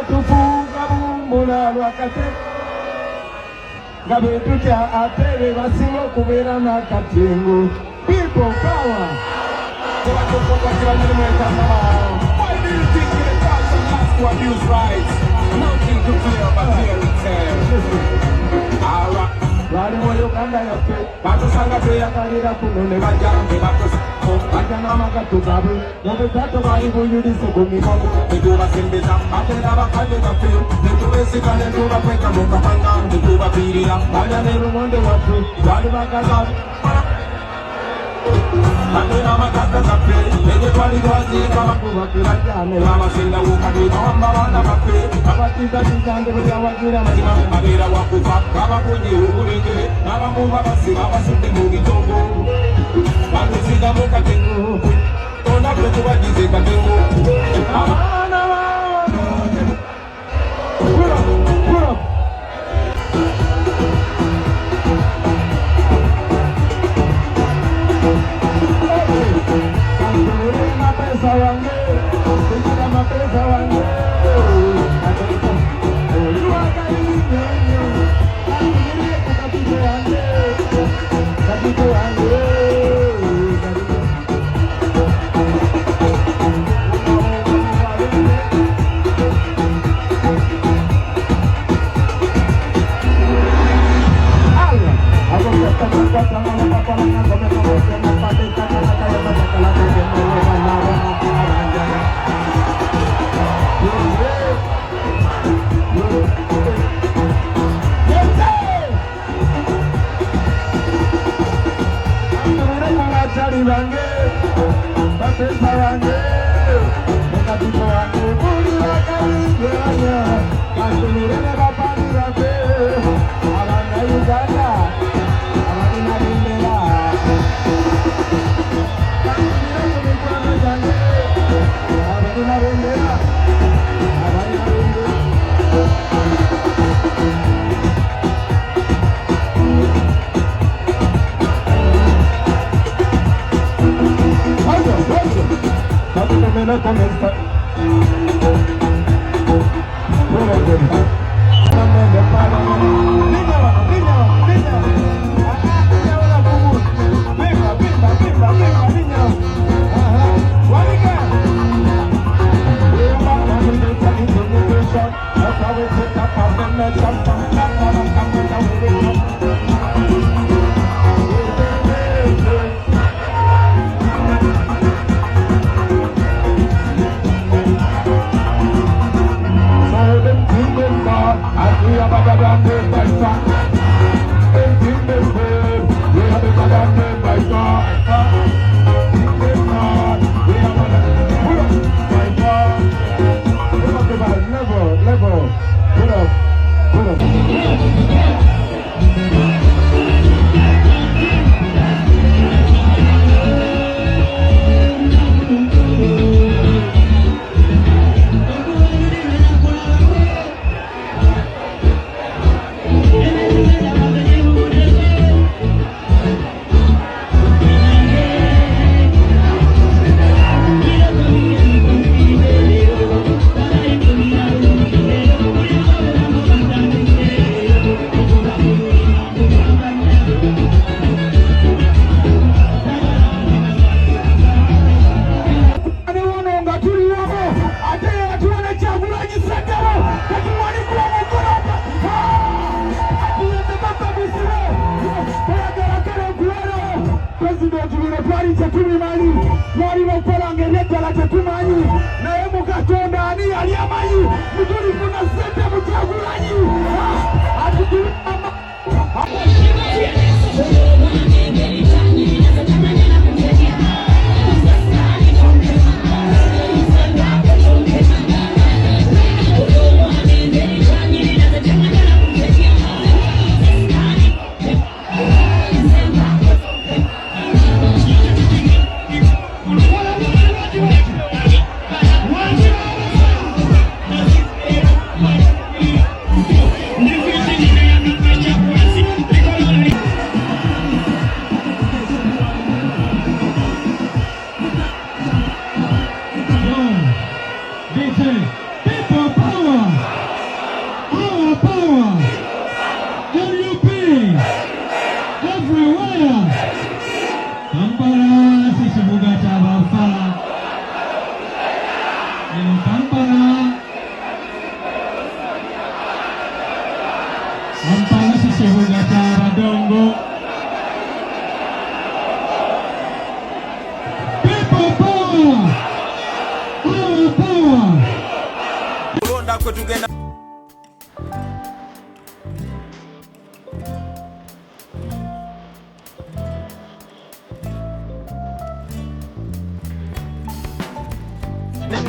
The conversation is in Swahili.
tufunga bumbula lwakate nga betutya ate be basinga okubeera n'akatingu. People power. Why do you think it costs a lot to abuse rights? Nothing to clear but here it Alright. Bali mu Uganda yaffe batusanga tweyagalira kuno ne bajja bajja n'amagato gaabwe mu bitato bali buyulise ku mikono netubasembeza ate n'abakadde baffe netubesika netubakweka mu kapanga netubafiirira balya ne lumonde waffe bali bagaza ate n'amagatta gaffe ezo twali twaziika bakubake bajjane abasendawo kati bawamba baana baffe abatiizatiizange bwe yawagira mazima abeera wakufa abakunye obulenge n'abamu babasi babasudde mu mitongo batusiga mu katengo onaffe tubagize katengo abaana mapesa wange kugira mapesa wange kapito wange bange bapesa wange mukatiko wange buli wakaligeranya kasumire ne bapani bafe abanga Uganda abalina bendera kasumire ku mikwano gyange abalina bendera abalina bendera no comienza. Ampana sisehunga cara dongo. People power. Power. Kulonda kwetu genda